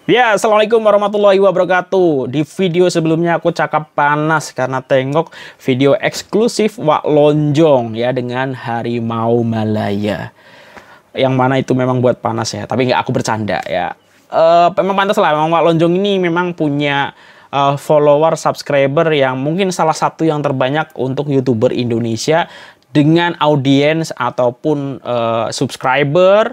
Ya, Assalamualaikum warahmatullahi wabarakatuh. Di video sebelumnya aku cakap panas karena tengok video eksklusif Wak Lonjong ya dengan Harimau Malaya. Yang mana itu memang buat panas ya, tapi nggak aku bercanda ya. Memang pantas lah, memang Wak Lonjong ini memang punya follower, subscriber yang mungkin salah satu yang terbanyak untuk YouTuber Indonesia dengan audiens ataupun subscriber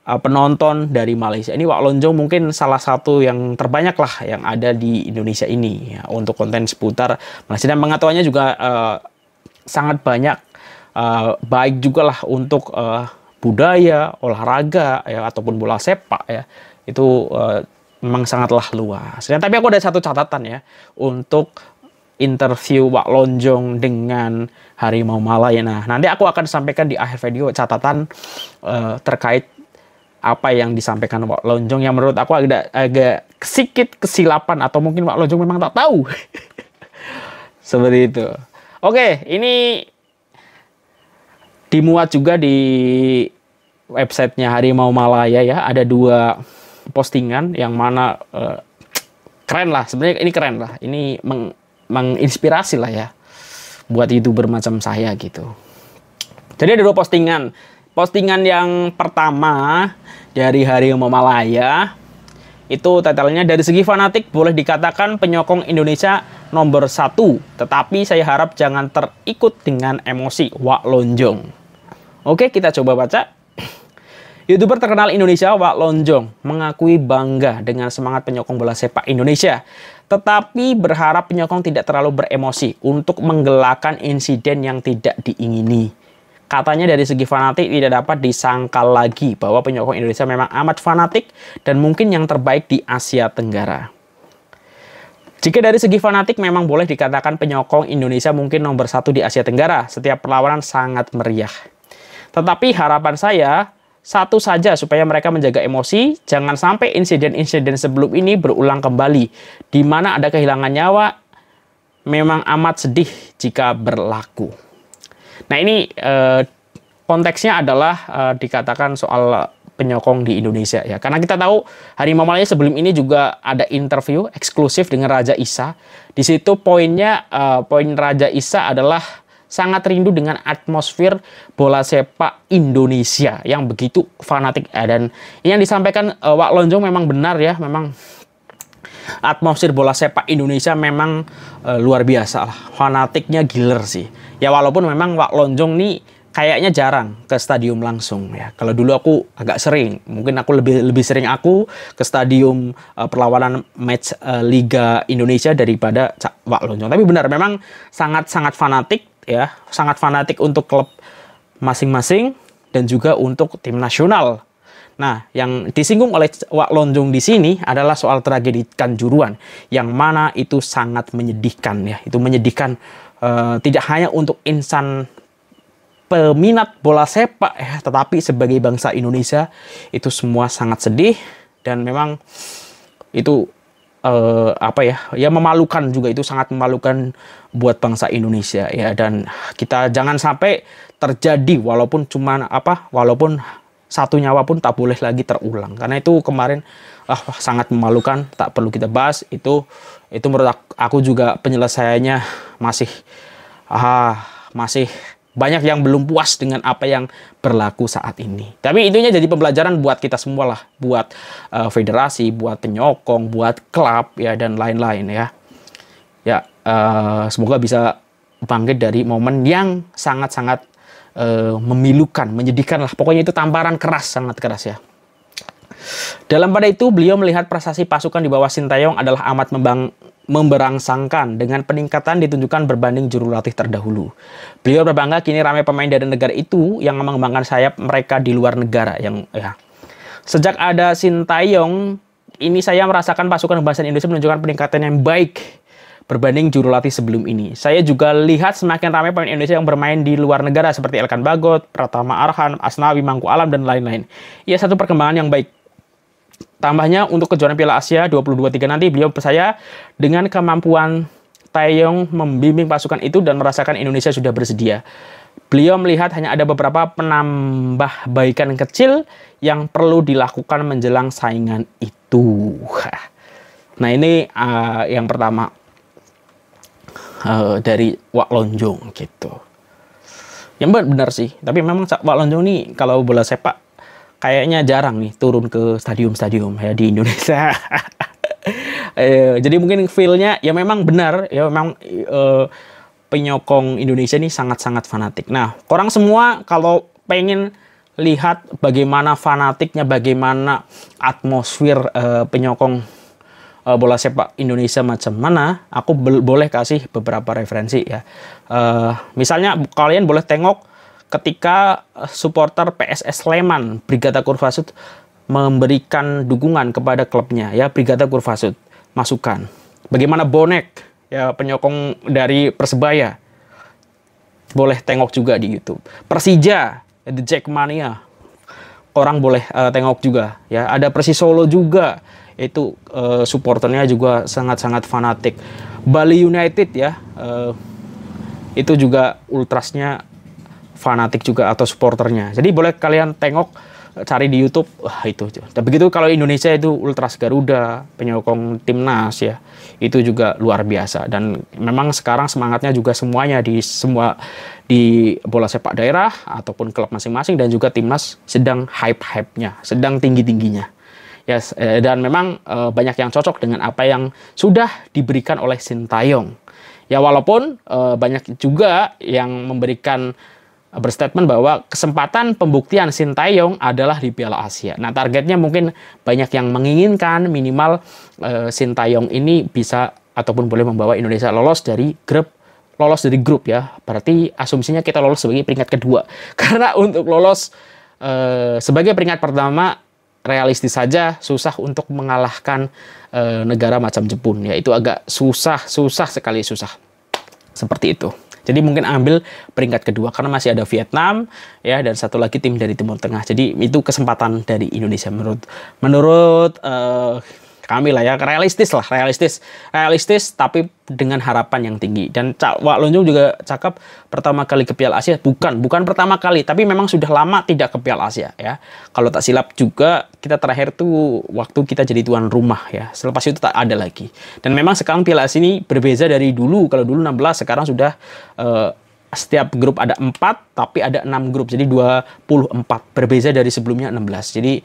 penonton dari Malaysia. Ini Wak Lonjong mungkin salah satu yang terbanyak lah yang ada di Indonesia ini ya, untuk konten seputar Malaysia, dan pengetahuannya juga sangat banyak, baik juga lah untuk budaya, olahraga ya, ataupun bola sepak ya. Itu memang sangatlah luas. Dan tapi aku ada satu catatan ya untuk interview Wak Lonjong dengan Harimau Malaya. Nah, nanti aku akan sampaikan di akhir video catatan terkait apa yang disampaikan Wak Lonjong yang menurut aku agak sedikit kesilapan, atau mungkin Wak Lonjong memang tak tahu. Seperti itu. Oke, ini dimuat juga di websitenya Harimau Malaya ya. Ada 2 postingan yang mana keren lah. Sebenarnya ini keren lah. Ini menginspirasi lah ya buat YouTuber macam saya gitu. Jadi ada 2 postingan. Postingan yang pertama dari Harimau Malaya itu titlenya, dari segi fanatik boleh dikatakan penyokong Indonesia nomor 1, tetapi saya harap jangan terikut dengan emosi, Wak Lonjong. Oke, kita coba baca. YouTuber terkenal Indonesia Wak Lonjong mengakui bangga dengan semangat penyokong bola sepak Indonesia, tetapi berharap penyokong tidak terlalu beremosi untuk menggelakkan insiden yang tidak diingini. Katanya dari segi fanatik tidak dapat disangkal lagi bahwa penyokong Indonesia memang amat fanatik dan mungkin yang terbaik di Asia Tenggara. Jika dari segi fanatik memang boleh dikatakan penyokong Indonesia mungkin nomor 1 di Asia Tenggara. Setiap perlawanan sangat meriah. Tetapi harapan saya satu saja, supaya mereka menjaga emosi, jangan sampai insiden-insiden sebelum ini berulang kembali, di mana ada kehilangan nyawa. Memang amat sedih jika berlaku. Nah, ini konteksnya adalah dikatakan soal penyokong di Indonesia ya. Karena kita tahu Harimau Malaya sebelum ini juga ada interview eksklusif dengan Raja Isa. Di situ poinnya, poin Raja Isa adalah sangat rindu dengan atmosfer bola sepak Indonesia yang begitu fanatik. Dan yang disampaikan Wak Lonjong memang benar ya, memang atmosfer bola sepak Indonesia memang luar biasa lah. Fanatiknya giler sih. Ya walaupun memang Wak Lonjong nih kayaknya jarang ke stadium langsung ya. Kalau dulu aku agak sering, mungkin aku lebih sering aku ke stadium perlawanan match Liga Indonesia daripada Wak Lonjong. Tapi benar memang sangat fanatik ya, sangat fanatik untuk klub masing-masing dan juga untuk tim nasional. Nah, yang disinggung oleh Wak Lonjong di sini adalah soal tragedi Kanjuruhan, yang mana itu sangat menyedihkan ya. Itu menyedihkan tidak hanya untuk insan peminat bola sepak ya, tetapi sebagai bangsa Indonesia itu semua sangat sedih, dan memang itu ya memalukan juga, itu sangat memalukan buat bangsa Indonesia ya. Dan kita jangan sampai terjadi, walaupun walaupun satu nyawa pun tak boleh lagi terulang, karena itu kemarin sangat memalukan, tak perlu kita bahas. Itu menurut aku juga penyelesaiannya masih banyak yang belum puas dengan apa yang berlaku saat ini. Tapi intinya jadi pembelajaran buat kita semua lah, buat federasi, buat penyokong, buat klub ya, dan lain-lain ya. Ya, semoga bisa bangkit dari momen yang sangat-sangat memilukan, menyedihkan lah. Pokoknya itu tamparan keras, sangat keras ya. Dalam pada itu, beliau melihat prestasi pasukan di bawah Sintayong adalah amat memberangsangkan dengan peningkatan ditunjukkan berbanding juru latih terdahulu. Beliau berbangga kini ramai pemain dari negara itu yang mengembangkan sayap mereka di luar negara. Sejak ada Sintayong, ini saya merasakan pasukan kebangsaan Indonesia menunjukkan peningkatan yang baik berbanding juru latih sebelum ini. Saya juga lihat semakin ramai pemain Indonesia yang bermain di luar negara seperti Elkan Bagot, Pratama Arhan, Asnawi, Mangku Alam, dan lain-lain. Ya, satu perkembangan yang baik. Tambahnya untuk kejuaraan Piala Asia 2023 nanti, beliau percaya dengan kemampuan Taeyong membimbing pasukan itu dan merasakan Indonesia sudah bersedia. Beliau melihat hanya ada beberapa penambahbaikan kecil yang perlu dilakukan menjelang saingan itu. Nah ini yang pertama dari Wak Lonjong gitu. Yang benar sih, tapi memang Wak Lonjong nih kalau bola sepak kayaknya jarang nih turun ke stadium-stadium ya di Indonesia. Jadi mungkin feel-nya ya memang benar, ya memang penyokong Indonesia ini sangat-sangat fanatik. Nah, orang semua kalau pengen lihat bagaimana fanatiknya, bagaimana atmosfer penyokong bola sepak Indonesia macam mana, aku boleh kasih beberapa referensi ya. Misalnya kalian boleh tengok ketika supporter PSS Sleman, Brigata Kurvasud memberikan dukungan kepada klubnya ya, Brigata Kurvasud, masukan. Bagaimana bonek ya penyokong dari Persebaya, boleh tengok juga di YouTube. Persija, The Jackmania, orang boleh tengok juga ya. Ada Persis Solo juga, itu supporternya juga sangat-sangat fanatik. Bali United ya, itu juga ultrasnya fanatik juga atau supporternya. Jadi boleh kalian tengok, cari di YouTube, itu. Dan begitu kalau Indonesia itu Ultras Garuda, penyokong timnas ya, itu juga luar biasa. Dan memang sekarang semangatnya juga semuanya di bola sepak daerah ataupun klub masing-masing dan juga timnas sedang hype-hype-nya, sedang tinggi-tingginya. Ya, dan memang banyak yang cocok dengan apa yang sudah diberikan oleh Sintayong. Ya walaupun banyak juga yang memberikan berstatement bahwa kesempatan pembuktian Sintayong adalah di Piala Asia. Nah, targetnya mungkin banyak yang menginginkan minimal Sintayong ini bisa ataupun boleh membawa Indonesia lolos dari grup ya. Berarti asumsinya kita lolos sebagai peringkat kedua. Karena untuk lolos sebagai peringkat pertama realistis saja susah untuk mengalahkan negara macam Jepun ya. Itu agak susah sekali. Seperti itu. Jadi mungkin ambil peringkat kedua karena masih ada Vietnam ya dan satu lagi tim dari Timur Tengah. Jadi itu kesempatan dari Indonesia menurut kami lah ya, realistis tapi dengan harapan yang tinggi. Dan Wak Lonjong juga cakap pertama kali ke Piala Asia, bukan pertama kali, tapi memang sudah lama tidak ke Piala Asia ya. Kalau tak silap juga kita terakhir tuh waktu kita jadi tuan rumah ya. Selepas itu tak ada lagi. Dan memang sekarang Piala Asia ini berbeza dari dulu. Kalau dulu 16, sekarang sudah setiap grup ada 4, tapi ada 6 grup. Jadi 24. Berbeza dari sebelumnya 16. Jadi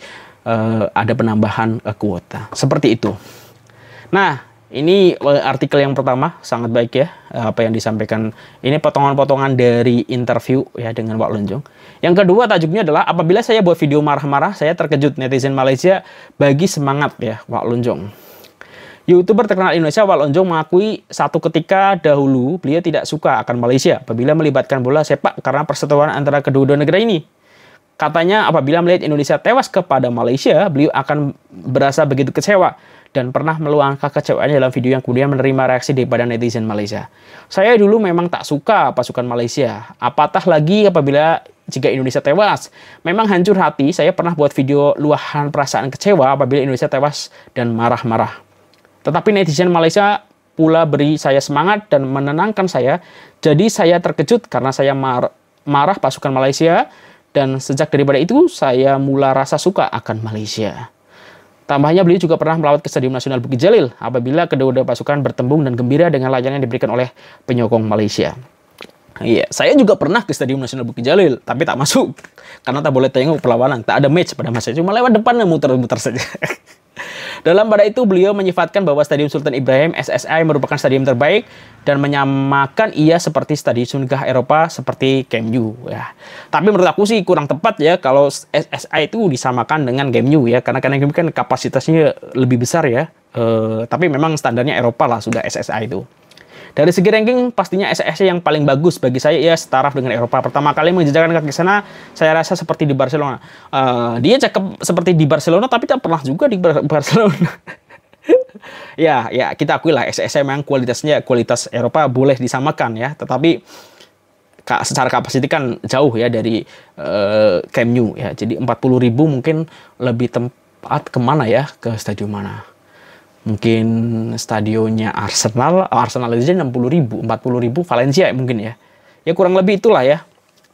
ada penambahan kuota. Seperti itu. Nah, ini artikel yang pertama, sangat baik ya, apa yang disampaikan. Ini potongan-potongan dari interview ya dengan Wak Lonjong. Yang kedua tajuknya adalah, apabila saya buat video marah-marah, saya terkejut netizen Malaysia bagi semangat ya Wak Lonjong. YouTuber terkenal Indonesia Wak Lonjong mengakui satu ketika dahulu beliau tidak suka akan Malaysia apabila melibatkan bola sepak karena perseteruan antara kedua negara ini. Katanya apabila melihat Indonesia tewas kepada Malaysia, beliau akan berasa begitu kecewa dan pernah meluangkan kekecewaannya dalam video yang kemudian menerima reaksi daripada netizen Malaysia. Saya dulu memang tak suka pasukan Malaysia, apatah lagi apabila jika Indonesia tewas. Memang hancur hati, saya pernah buat video luahan perasaan kecewa apabila Indonesia tewas dan marah-marah. Tetapi netizen Malaysia pula beri saya semangat dan menenangkan saya, jadi saya terkejut karena saya marah pasukan Malaysia. Dan sejak daripada itu, saya mula rasa suka akan Malaysia. Tambahnya, beliau juga pernah melawat ke Stadion Nasional Bukit Jalil apabila kedua-dua pasukan bertembung dan gembira dengan layanan yang diberikan oleh penyokong Malaysia. Iya, saya juga pernah ke Stadion Nasional Bukit Jalil, tapi tak masuk. Karena tak boleh tengok perlawanan, tak ada match pada masa itu, cuma lewat depan dan muter-muter saja. Dalam pada itu, beliau menyifatkan bahwa Stadion Sultan Ibrahim SSI merupakan stadion terbaik dan menyamakan ia seperti stadion sunggah Eropa seperti Camp Nou ya. Tapi menurut aku sih kurang tepat ya kalau SSI itu disamakan dengan Camp Nou ya, karena Camp Nou kan kapasitasnya lebih besar ya. Tapi memang standarnya Eropa lah sudah SSI itu. Dari segi ranking, pastinya SSI yang paling bagus bagi saya ya setaraf dengan Eropa. Pertama kali menjejakkan kaki sana, saya rasa seperti di Barcelona. Dia cakep seperti di Barcelona, tapi tak pernah juga di Barcelona. ya, kita akui lah SSI memang kualitas Eropa boleh disamakan ya. Tetapi secara kapasitas kan jauh ya dari Camp Nou ya. Jadi 40.000 mungkin lebih tempat kemana ya, ke stadion mana? Mungkin stadionnya Arsenal aja 60.000, 40.000 Valencia mungkin ya. Ya kurang lebih itulah ya.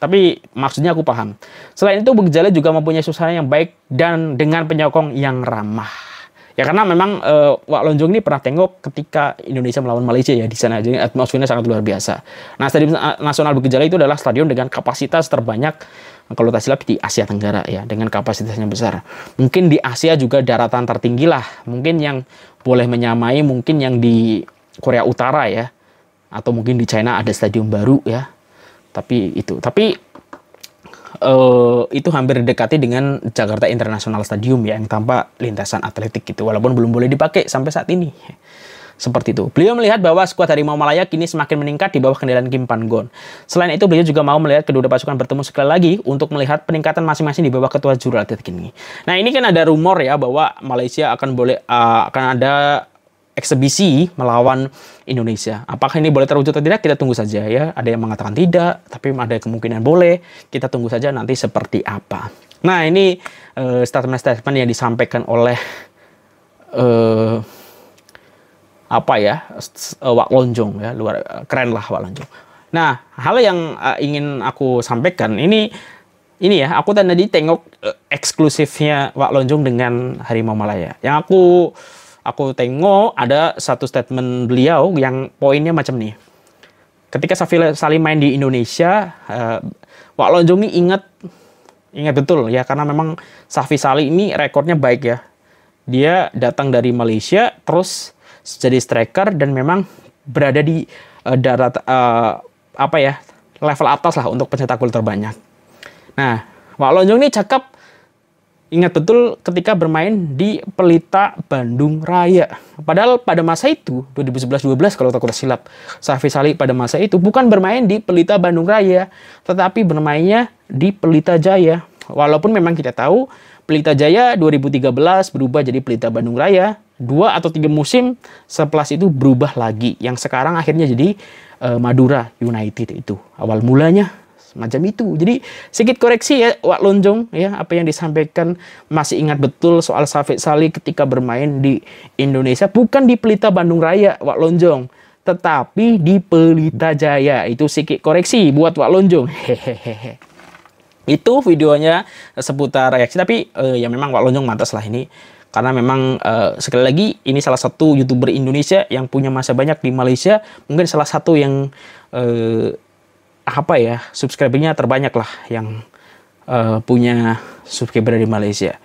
Tapi maksudnya aku paham. Selain itu, Bukjala juga mempunyai suasana yang baik dan dengan penyokong yang ramah. Ya karena memang Wak Lonjong ini pernah tengok ketika Indonesia melawan Malaysia ya di sana. Jadi atmosfernya sangat luar biasa. Nah, Stadion Nasional Bukit Jalil itu adalah stadion dengan kapasitas terbanyak kalau tak silap di Asia Tenggara ya, dengan kapasitasnya besar. Mungkin di Asia juga daratan tertinggi lah. Mungkin yang boleh menyamai mungkin yang di Korea Utara ya. Atau mungkin di China ada stadion baru ya. Tapi itu hampir didekati dengan Jakarta International Stadium ya, yang tanpa lintasan atletik gitu, walaupun belum boleh dipakai sampai saat ini. Seperti itu. Beliau melihat bahwa skuad Harimau Malaya kini semakin meningkat di bawah kendalian Kim Pan-gon. Selain itu, beliau juga mau melihat kedua pasukan bertemu sekali lagi untuk melihat peningkatan masing-masing di bawah ketua juru atletik ini. Nah, ini kan ada rumor ya bahwa Malaysia akan ada eksebisi melawan Indonesia. Apakah ini boleh terwujud atau tidak? Kita tunggu saja ya. Ada yang mengatakan tidak, tapi ada kemungkinan boleh. Kita tunggu saja nanti seperti apa. Nah, ini statement-statement yang disampaikan oleh Wak Lonjong ya, keren lah Wak Lonjong. Nah, hal yang ingin aku sampaikan ini ya, aku tadi tengok eksklusifnya Wak Lonjong dengan Harimau Malaya. Yang aku tengok ada satu statement beliau yang poinnya macam nih. Ketika Safy Salim main di Indonesia, Wak Lonjong ini ingat betul ya, karena memang Safy Salim ini rekornya baik ya. Dia datang dari Malaysia terus jadi striker dan memang berada di level atas lah untuk pencetak gol terbanyak. Nah, Wak Lonjong ini cakap ingat betul ketika bermain di Pelita Bandung Raya. Padahal pada masa itu, 2011-12 kalau tak silap, Safy Salim pada masa itu bukan bermain di Pelita Bandung Raya, tetapi bermainnya di Pelita Jaya. Walaupun memang kita tahu, Pelita Jaya 2013 berubah jadi Pelita Bandung Raya. 2 atau 3 musim setelah itu berubah lagi. Yang sekarang akhirnya jadi Madura United itu. Awal mulanya macam itu. Jadi sedikit koreksi ya Wak Lonjong ya, apa yang disampaikan masih ingat betul soal Safy Salim ketika bermain di Indonesia bukan di Pelita Bandung Raya Wak Lonjong, tetapi di Pelita Jaya. Itu sedikit koreksi buat Wak Lonjong. Hehehe. Itu videonya seputar reaksi, tapi ya memang Wak Lonjong mantas lah ini. Karena memang sekali lagi ini salah satu YouTuber Indonesia yang punya masa banyak di Malaysia, mungkin salah satu yang subscribernya terbanyak lah yang punya subscriber di Malaysia.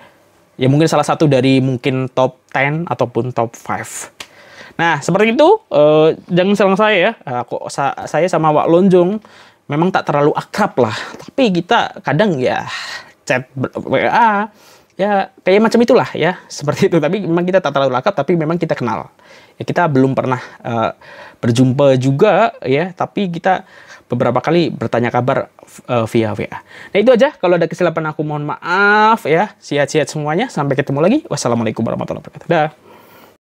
Ya mungkin salah satu dari mungkin top 10 ataupun top 5. Nah, seperti itu, jangan salah saya ya. Saya sama Wak Lonjong memang tak terlalu akrab lah. Tapi kita kadang ya chat WA, ya kayak macam itulah ya. Seperti itu, tapi memang kita tak terlalu akrab, tapi memang kita kenal. Ya, kita belum pernah berjumpa juga ya, tapi kita beberapa kali bertanya kabar via WA. Nah, itu aja. Kalau ada kesilapan aku mohon maaf ya. Sehat-sehat semuanya. Sampai ketemu lagi. Wassalamualaikum warahmatullahi wabarakatuh. Dah.